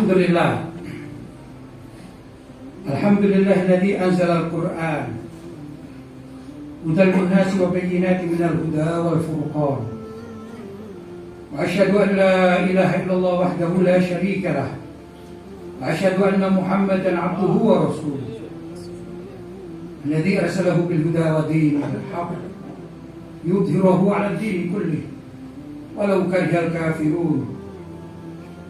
Alhamdulillah. Alhamdulillah alladzi anzala al-Qur'an hudal linnasi wa bayyinatin minal huda wal furqan. Wa asyhadu an la ilaha illallah wahdahu la syarika lah. Wa asyhadu anna Muhammadan 'abduhu wa rasuluh. Alladzi arsalahu bil huda wa dinil haqq yudhhirahu 'ala ad-din kullih walau karihal kafirun.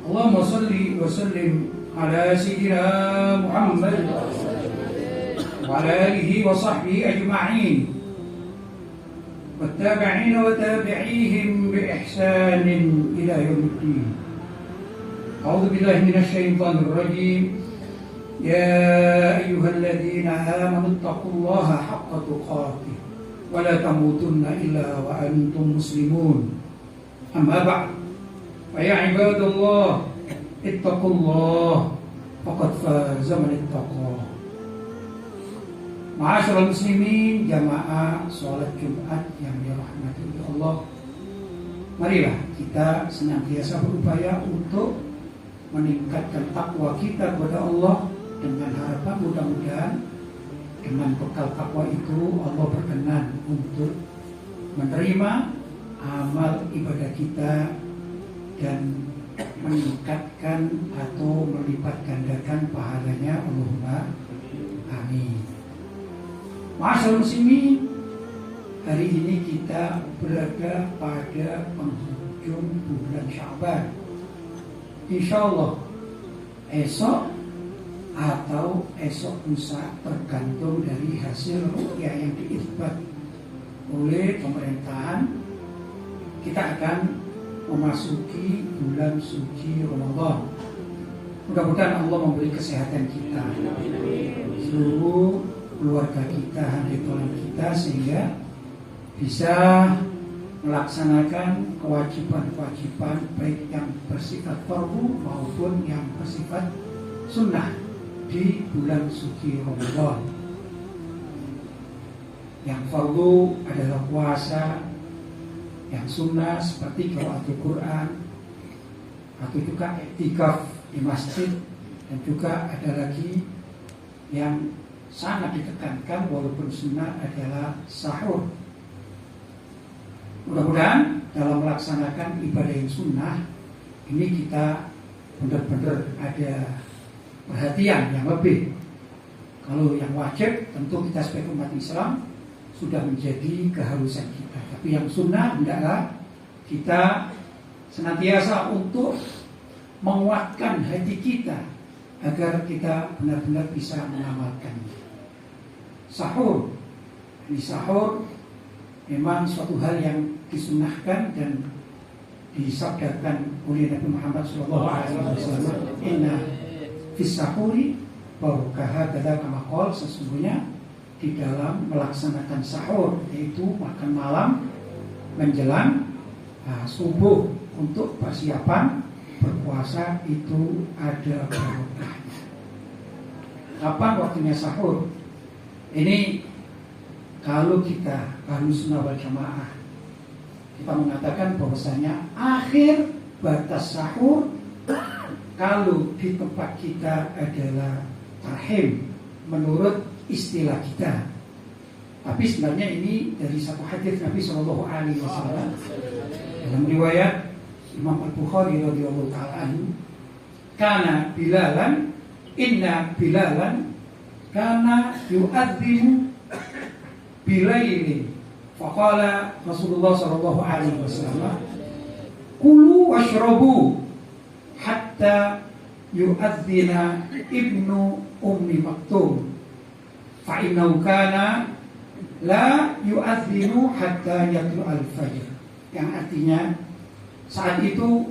Allahumma salli wa sallim ala sayyidina Muhammad wa ala alihi wa sahbihi ajma'in wattabi'ina wa tabi'ihim bi ihsanin ila yaumiddin. A'udzu billahi minasy syaithanir rajim. Ya ayyuhalladzina amanu taqullaha haqqa tuqatih wa la tamutunna illa wa antum muslimun. Amma ba'd. Ya ibadallah, ittaqullah faqad faza man ittaqa. Ma'asyiral muslimin, jamaah salat Jumat yang dirahmati Allah. Marilah kita senantiasa berupaya untuk meningkatkan takwa kita kepada Allah dengan harapan mudah-mudahan dengan bekal takwa itu Allah berkenan untuk menerima amal ibadah kita dan meningkatkan atau melipat gandakan pahalanya. Allahumma amin. Ma'asyiral muslimin, hari ini kita berada pada penghujung bulan Sya'ban. Insyaallah esok atau esok lusa, tergantung dari hasil ruqyah yang diisbat oleh pemerintahan, kita akan memasuki bulan suci Ramadan. Mudah-mudahan Allah memberi kesehatan kita, seluruh keluarga kita, handetolan kita, sehingga bisa melaksanakan kewajiban-kewajiban baik yang bersifat fardu maupun yang bersifat sunnah di bulan suci Ramadan. Yang fardu adalah puasa, yang sunnah seperti qiraatul Quran atau juga i'tikaf di masjid, dan juga ada lagi yang sangat ditekankan walaupun sunnah adalah sahur. Mudah-mudahan dalam melaksanakan ibadah yang sunnah ini kita benar-benar ada perhatian yang lebih. Kalau yang wajib tentu kita sebagai umat Islam sudah menjadi keharusan kita, tapi yang sunnah hendaklah kita senantiasa untuk menguatkan hati kita agar kita benar-benar bisa mengamalkannya. Sahur, ini sahur memang suatu hal yang disunnahkan dan disabdakan oleh Nabi Muhammad SAW. Inna fis sahuri barakah, kama qala, sesungguhnya di dalam melaksanakan sahur, yaitu makan malam menjelang subuh untuk persiapan berpuasa, itu ada barokahnya. Kapan waktunya sahur? Ini kalau kita Ahlus Sunnah wal Jamaah, kita mengatakan bahwasanya akhir batas sahur kalau di tempat kita adalah tarhim menurut istilah kita. Tapi sebenarnya ini dari satu hadis Nabi Shallallahu Alaihi Wasallam dalam riwayat Imam Al-Bukhari radhiyallahu taala anhu, kana Bilalan, inna Bilalan kana yu'adzinu bilailin, faqala Rasulullah Shallallahu Alaihi Wasallam, kulu washrabu hatta yu'adzina ibnu ummi maktum, fa'innahu kana la yu'adzinu hatta yatlu'al fajr. Yang artinya saat itu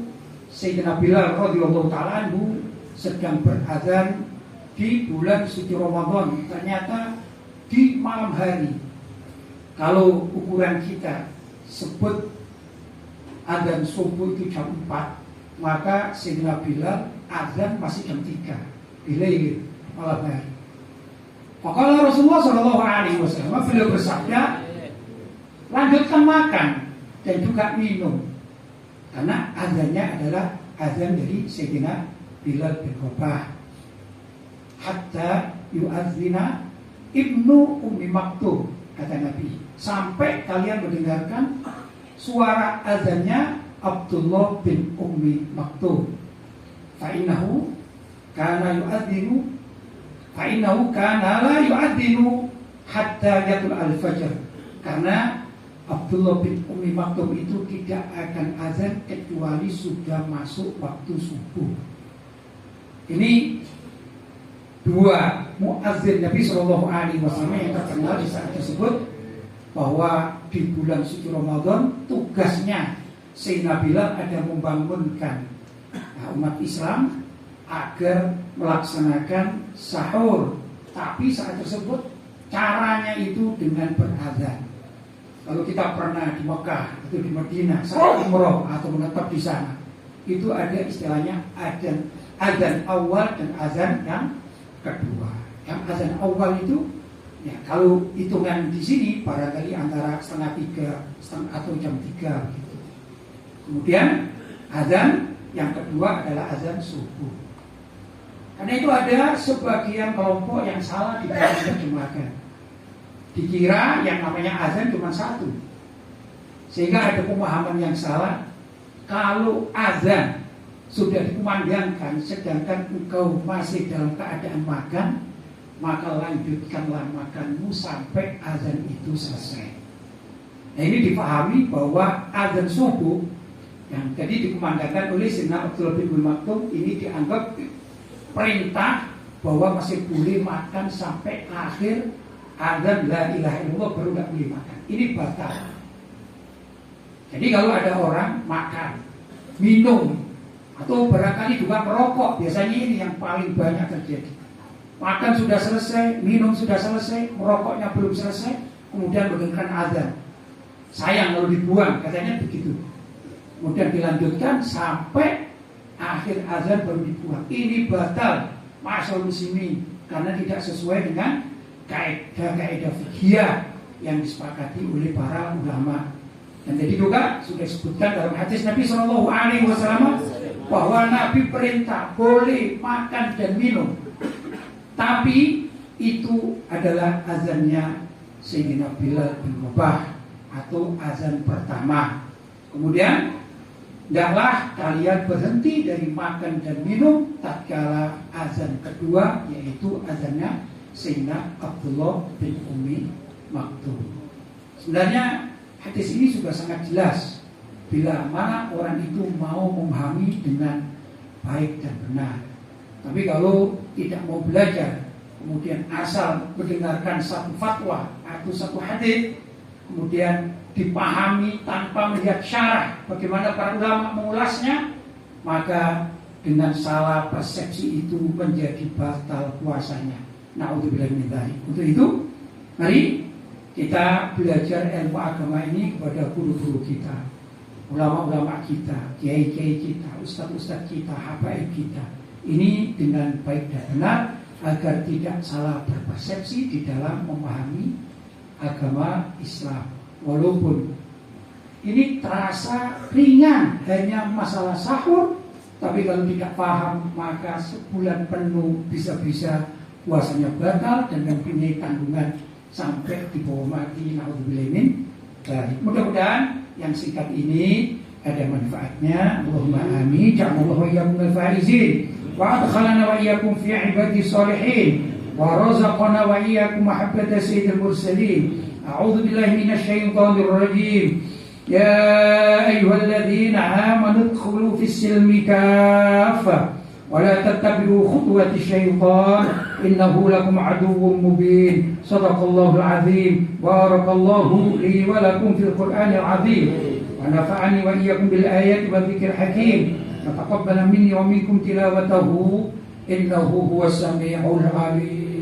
Sayyidina Bilal radhiyallahu ta'ala anhu sedang berazan di bulan suci Ramadan, ternyata di malam hari. Kalau ukuran kita sebut adzan subuh itu jam 4, maka Sayyidina Bilal azan masih jam 3 bilail, malam hari. Maka Rasulullah Shallallahu Alaihi Wasallam beliau bersabda, lanjutkan makan dan juga minum, karena azannya adalah azan dari Sayyidina Bilal bin Rabah hatta yu'adzina Ibnu Ummi Maktum, kata Nabi, sampai kalian mendengarkan suara azannya Abdullah bin Ummi Maktum. Fa'innahu kana la yu'adzinu hatta yatul al-fajr. Karena Abdullah bin Ummi Maktum itu tidak akan azan kecuali sudah masuk waktu subuh. Ini dua muazzin Nabi Shallallahu Alaihi Wasallam yang terkenal di saat tersebut, bahwa di bulan suci Ramadan tugasnya Sayyidina Bilal ada membangunkan umat Islam agar melaksanakan sahur. Tapi saat tersebut caranya itu dengan berazan. Kalau kita pernah di Mekah atau di Madinah saat umroh atau menetap di sana, itu ada istilahnya azan awal dan azan yang kedua. Yang azan awal itu, ya kalau hitungan di sini barangkali antara 2:30 atau jam 3 gitu. Kemudian azan yang kedua adalah azan subuh. Karena itu ada sebagian kelompok yang salah di dalam menerjemahkan. Dikira yang namanya azan cuma satu, sehingga ada pemahaman yang salah. Kalau azan sudah dikumandangkan sedangkan engkau masih dalam keadaan makan, maka lanjutkanlah makanmu sampai azan itu selesai. Nah, ini dipahami bahwa azan subuh yang tadi dikumandangkan oleh Sayyidina Abdullah bin Ummi Maktum ini dianggap perintah bahwa masih boleh makan sampai akhir azan la ilaha illallah, baru nggak boleh makan. Ini batal. Jadi kalau ada orang makan, minum, atau barangkali juga merokok, biasanya ini yang paling banyak terjadi. Makan sudah selesai, minum sudah selesai, merokoknya belum selesai, kemudian mendengarkan azan. Sayang kalau dibuang, katanya begitu. Kemudian dilanjutkan sampai akhir azan baru dibuang. Ini batal, ma'asyarul muslimin, karena tidak sesuai dengan kaidah-kaidah fikih yang disepakati oleh para ulama. Dan jadi juga sudah disebutkan dalam hadis Nabi Shallallahu Alaihi Wasallam bahwa Nabi perintah boleh makan dan minum, tapi itu adalah azannya Sayyidina Bilal bin Rabah atau azan pertama. Kemudian hendaklah kalian berhenti dari makan dan minum tatkala azan kedua, yaitu azannya Sayyidina Abdullah bin Ummi Maktum. Sebenarnya hadis ini sudah sangat jelas bila mana orang itu mau memahami dengan baik dan benar. Tapi kalau tidak mau belajar, kemudian asal mendengarkan satu fatwa atau satu hadis, kemudian dipahami tanpa melihat syarah bagaimana para ulama mengulasnya, maka dengan salah persepsi itu menjadi batal puasanya. Na'udzubillah min dzalik. Untuk itu, mari kita belajar ilmu agama ini kepada guru-guru kita, ulama-ulama kita, kiai-kiai kita, ustaz-ustaz kita, habaib kita. Ini dengan baik dan benar agar tidak salah berpersepsi di dalam memahami agama Islam. Walaupun ini terasa ringan, hanya masalah sahur, tapi kalau tidak paham maka sebulan penuh bisa-bisa puasanya batal dan mempunyai tanggungan sampai di bawah mati. Na'udzubillah min dzalik. Mudah-mudahan yang singkat ini ada manfaatnya. Allahumma amin. Ja'alallahu wa iyyakum minal faizin wa adkhalana wa iyyakum fi ibadis sholihin wa razaqana wa iyyakum mahabbata sayyidil mursalin. A'udzu billahi minasy syaithanir rajim. Ya ayyuhalladzina amanu udkhulu fis silmi kaffah ولا تتبعوا خطوات الشيطان إنه لكم عدو مبين صدق الله العظيم بارك الله لي ولكم في القرآن العظيم ونفعني وإياكم بالآيات والذكر الحكيم وتقبل مني ومنكم تلاوته إنه هو السميع العليم.